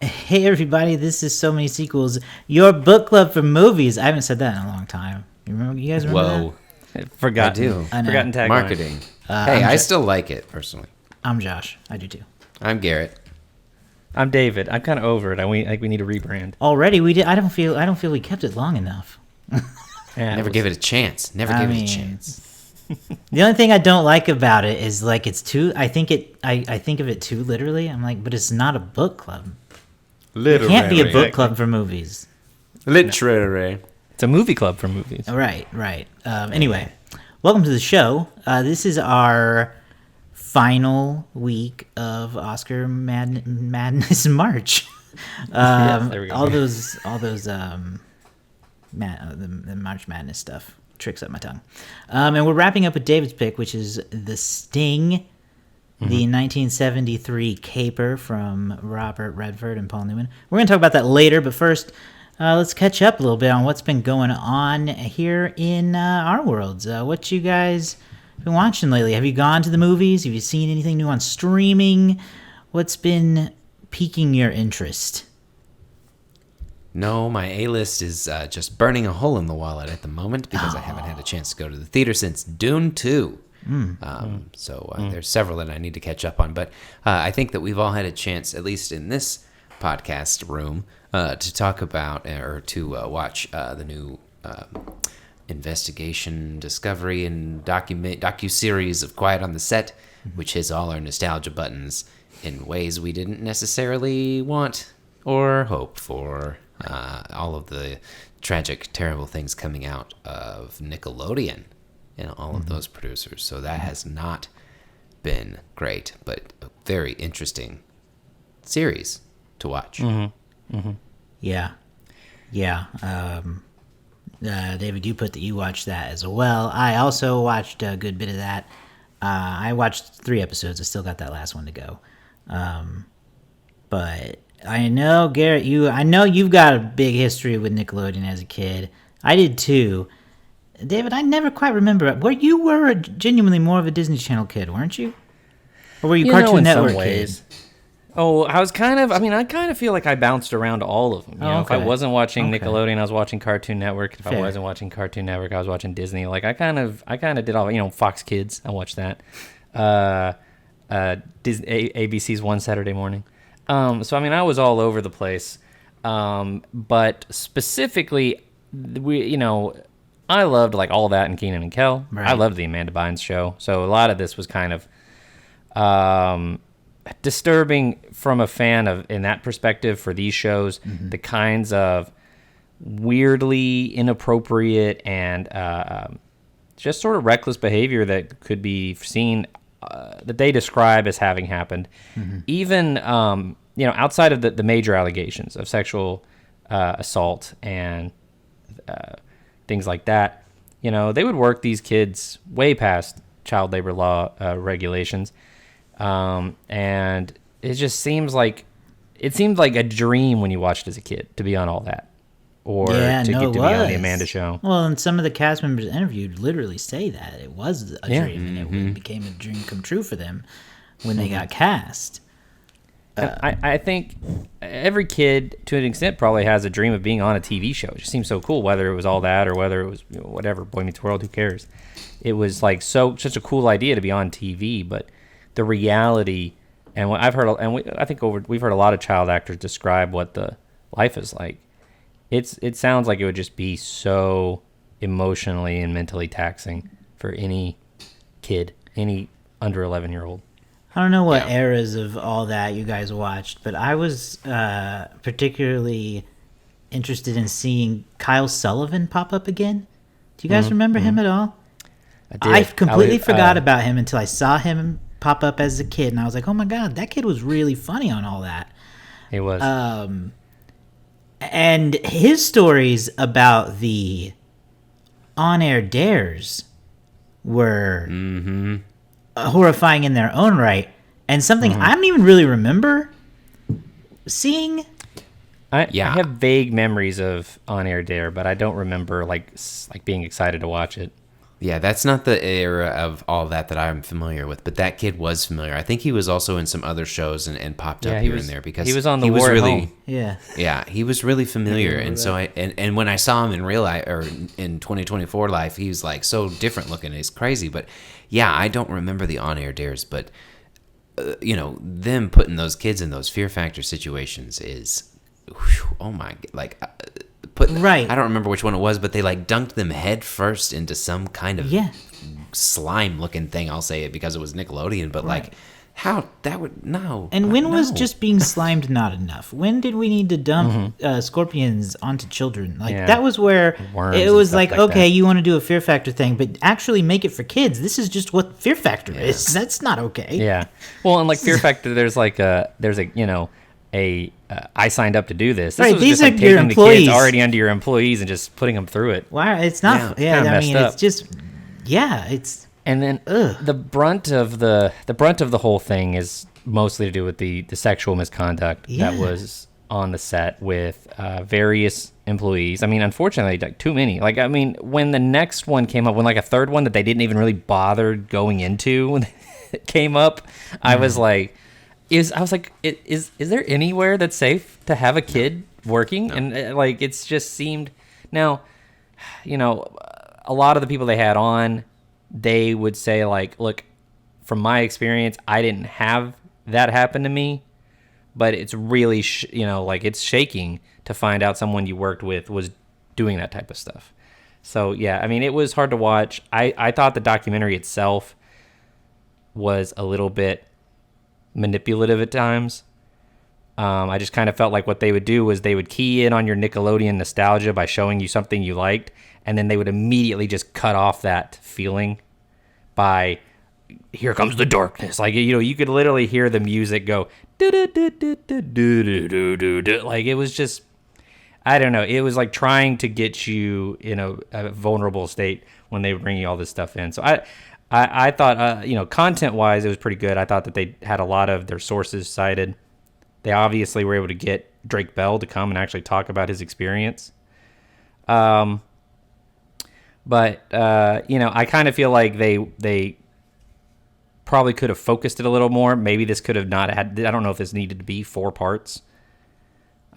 Hey everybody, this is So Many Sequels, your book club for movies. I haven't said that in a long time. You guys remember that? Forgotten. I do. Forgotten tagline. Marketing. I still like it, personally. I'm Josh. I do too. I'm Garrett. I'm David. I'm kind of over it. I think we need a rebrand. Already, we did. I don't feel we kept it long enough. Never give it a chance. Give it a chance. The only thing I don't like about it is like it's too. I think of it too literally. I'm like, but it's not a book club. It can't be a book club for movies. Literary. It's a movie club for movies. Right. Anyway, welcome to the show. This is our final week of Oscar Madness March. There we go. All those the March Madness stuff tricks up my tongue. And we're wrapping up with David's pick, which is The Sting. The 1973 caper from Robert Redford and Paul Newman. We're going to talk about that later, but first, let's catch up a little bit on what's been going on here in our worlds. What you guys been watching lately? Have you gone to the movies? Have you seen anything new on streaming? What's been piquing your interest? No, my A-list is just burning a hole in the wallet at the moment because I haven't had a chance to go to the theater since Dune 2. There's several that I need to catch up on, but I think that we've all had a chance, at least in this podcast room, to talk about or to watch the new investigation, discovery, and docuseries of Quiet on the Set, which hits all our nostalgia buttons in ways we didn't necessarily want or hope for. All of the tragic, terrible things coming out of Nickelodeon and all of those producers. So that has not been great, but a very interesting series to watch. Yeah. David, you put that you watched that as well. I also watched a good bit of that. I watched 3 episodes. I still got that last one to go. But I know, Garrett, you've got a big history with Nickelodeon as a kid. I did too. David, I never quite remember. You were genuinely more of a Disney Channel kid, weren't you? Or were you Cartoon Network some ways. Kid? Oh, I kind of feel like I bounced around all of them. You know, okay. If I wasn't watching Nickelodeon, I was watching Cartoon Network. If I wasn't watching Cartoon Network, I was watching Disney. Like I kind of did all, Fox Kids, I watched that. ABC's One Saturday Morning. So I was all over the place. But specifically, I loved like All That and Kenan and Kel. Right. I loved the Amanda Bynes show. So a lot of this was kind of disturbing from a fan of in that perspective for these shows. Mm-hmm. The kinds of weirdly inappropriate and just sort of reckless behavior that could be seen that they describe as having happened. Mm-hmm. Even outside of the major allegations of sexual assault and things like that, they would work these kids way past child labor law regulations, and it just seemed like a dream when you watched as a kid to be on All That, or to be on the Amanda show. Well, and some of the cast members interviewed literally say that it was a dream, and it became a dream come true for them when they got cast. I think every kid, to an extent, probably has a dream of being on a TV show. It just seems so cool, whether it was All That or whether it was whatever, Boy Meets World, who cares? It was like such a cool idea to be on TV, but the reality, and what I've heard, and we've heard a lot of child actors describe what the life is like. It sounds like it would just be so emotionally and mentally taxing for any kid, any under 11-year-old. I don't know what eras of All That you guys watched, but I was particularly interested in seeing Kyle Sullivan pop up again. Do you guys remember him at all? I completely forgot about him until I saw him pop up as a kid, and I was like, oh my god, that kid was really funny on All That. He was. And his stories about the on-air dares were horrifying in their own right, and something I don't even really remember seeing. I have vague memories of On Air Dare, but I don't remember like being excited to watch it. Yeah, that's not the era of all that I'm familiar with, but that kid was familiar. I think he was also in some other shows and popped up here and there because he was on the War at Home. Yeah, he was really familiar. And so and when I saw him in real life or in 2024 life, he was like so different looking. He's crazy, but yeah, I don't remember the on-air dares, but them putting those kids in those Fear Factor situations is, oh my, like. Right. I don't remember which one it was, but they like dunked them head first into some kind of slime looking thing. I'll say it because it was Nickelodeon, but like how that would no. And when was just being slimed not enough? When did we need to dump scorpions onto children? Like that was where it was like okay, you want to do a Fear Factor thing, but actually make it for kids. This is just what Fear Factor is. That's not okay. Yeah. Well, and like Fear Factor, there's I signed up to do this. This was these just are like your taking employees. the kids already under your employees and just putting them through it. Wow, it's not. Yeah, I mean, it's just. Yeah, it's. And then the brunt of the whole thing is mostly to do with the sexual misconduct that was on the set with various employees. I mean, unfortunately, like too many. Like, I mean, when the next one came up, when like a third one that they didn't even really bother going into when it came up, I was like. Is there anywhere that's safe to have a kid working? No. And like it's just seemed now, a lot of the people they had on, they would say like, look, from my experience, I didn't have that happen to me, but it's really like it's shaking to find out someone you worked with was doing that type of stuff. So yeah, I mean it was hard to watch. I thought the documentary itself was a little bit manipulative at times. I just kind of felt like what they would do was they would key in on your Nickelodeon nostalgia by showing you something you liked, and then they would immediately just cut off that feeling by here comes the darkness. Like you could literally hear the music go like it was just I don't know. It was like trying to get you in a vulnerable state when they would bring you all this stuff in. So I thought, content-wise, it was pretty good. I thought that they had a lot of their sources cited. They obviously were able to get Drake Bell to come and actually talk about his experience. But I kind of feel like they probably could have focused it a little more. Maybe this could have not had... I don't know if this needed to be 4 parts.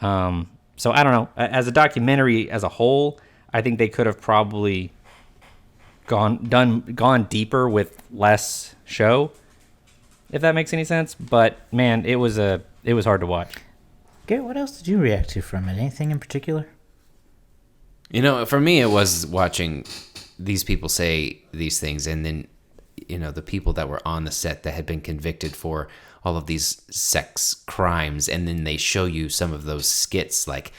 So I don't know. As a documentary as a whole, I think they could have probably... gone deeper with less show, if that makes any sense. But man, it was hard to watch. Garrett, what else did you react to from it? Anything in particular? For me, it was watching these people say these things, and then the people that were on the set that had been convicted for all of these sex crimes, and then they show you some of those skits like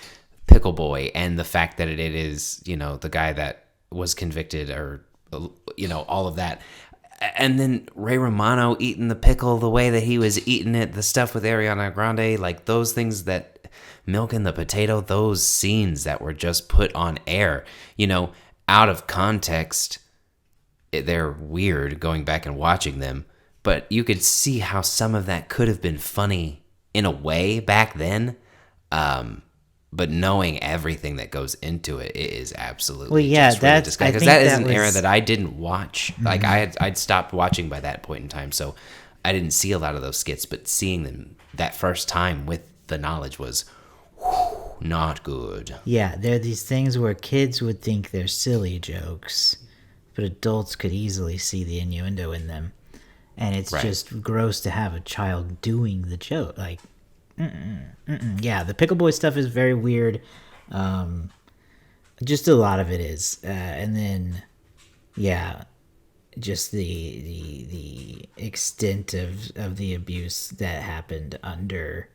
Pickle Boy and the fact that it is the guy that was convicted or all of that. And then Ray Romano eating the pickle the way that he was eating it, the stuff with Ariana Grande, like those things that milking the potato, those scenes that were just put on air, out of context, they're weird going back and watching them, but you could see how some of that could have been funny in a way back then. But knowing everything that goes into it, it is absolutely just really disgusting. Because that is an era that I didn't watch. Mm-hmm. Like I'd stopped watching by that point in time, so I didn't see a lot of those skits. But seeing them that first time with the knowledge was not good. Yeah, there are these things where kids would think they're silly jokes, but adults could easily see the innuendo in them, and it's just gross to have a child doing the joke. Like. Yeah, the Pickle Boy stuff is very weird. Just a lot of it is, and then, just the extent of the abuse that happened under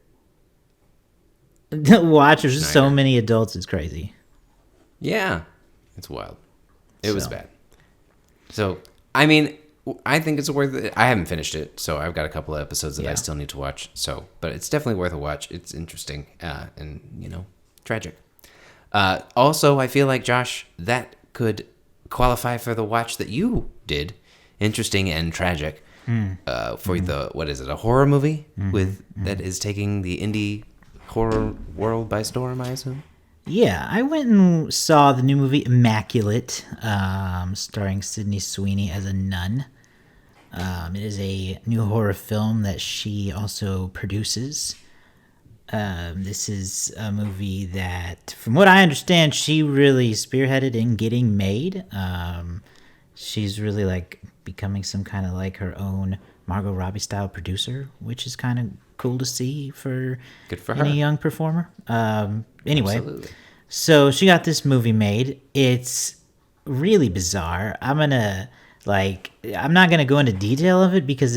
the watch. There's just so many adults. It's crazy. Yeah, it's wild. It was bad. So, I mean. I think it's worth it. I haven't finished it, so I've got a couple of episodes that I still need to watch. So, but it's definitely worth a watch. It's interesting and tragic. Also, I feel like Josh, that could qualify for the watch that you did. Interesting and tragic. For the what is it? A horror movie that is taking the indie horror world by storm, I assume. Yeah, I went and saw the new movie Immaculate, starring Sydney Sweeney as a nun. It is a new horror film that she also produces. This is a movie that, from what I understand, she really spearheaded in getting made. She's really like becoming some kind of like her own Margot Robbie style producer, which is kind of cool to see for Good for any her. young performer. Anyway, Absolutely. so she got this movie made. It's really bizarre. I'm not gonna go into detail of it because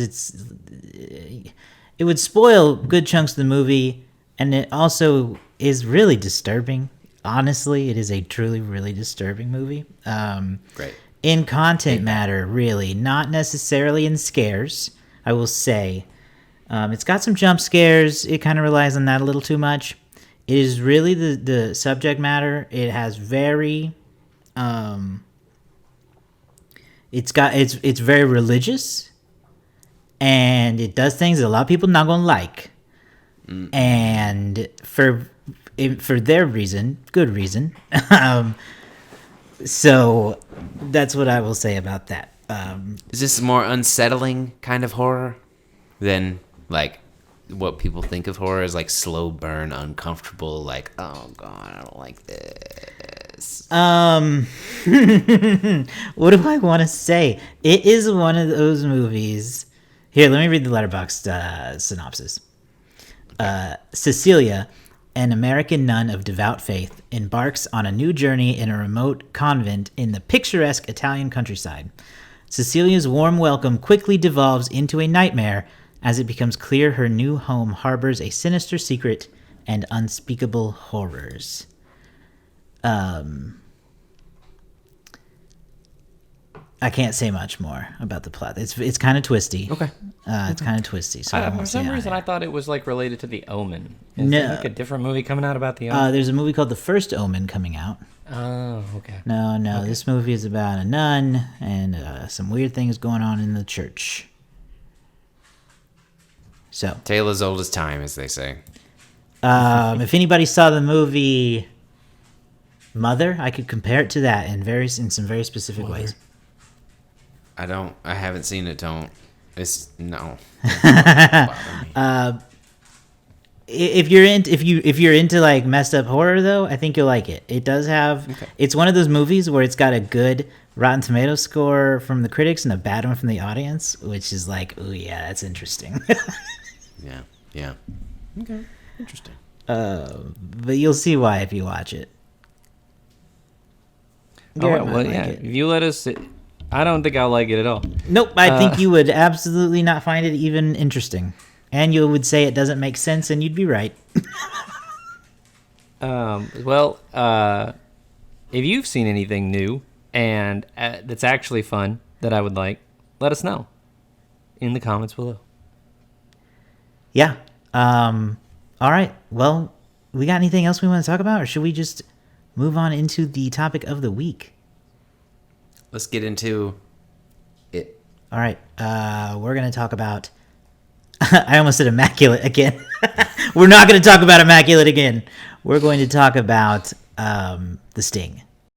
it would spoil good chunks of the movie, and it also is really disturbing. Honestly, it is a truly really disturbing movie. Great. In content matter, really, not necessarily in scares, I will say. It's got some jump scares. It kind of relies on that a little too much. It is really the subject matter. It has very, it's very religious, and it does things that a lot of people not gonna like, and for their reason, good reason. So that's what I will say about that. Is this a more unsettling kind of horror than like what people think of horror as like slow burn, uncomfortable, like, oh god, I don't like this? What do I want to say? It is one of those movies. Here, let me read the letterbox synopsis. Cecilia, an American nun of devout faith, embarks on a new journey in a remote convent in the picturesque Italian countryside. Cecilia's warm welcome quickly devolves into a nightmare as it becomes clear her new home harbors a sinister secret and unspeakable horrors. I can't say much more about the plot. It's kind of twisty. Okay. It's kind of twisty. So I For won't some say reason, on I air. thought it was like related to The Omen. Is No. there like a different movie coming out about The Omen? There's a movie called The First Omen coming out. Oh, okay. No, this movie is about a nun and some weird things going on in the church. So, Tale as old as time, as they say. if anybody saw the movie Mother, I could compare it to that in some very specific ways. I haven't seen it. It's no. If you're into like messed up horror though, I think you'll like it. It does have It's one of those movies where it's got a good Rotten Tomatoes score from the critics and a bad one from the audience, which is like, oh yeah, that's interesting. Yeah. Okay. Interesting. But you'll see why if you watch it. All right, Garrett might well, like yeah. it. If you let us, I don't think I'll like it at all. Nope, I think you would absolutely not find it even interesting. And you would say it doesn't make sense, and you'd be right. If you've seen anything new and that's actually fun that I would like, let us know in the comments below. Yeah. All right. Well, we got anything else we want to talk about, or should we just move on into the topic of the week? Let's get into it. All right. We're going to talk about... I almost said Immaculate again. We're not going to talk about Immaculate again. We're going to talk about The Sting.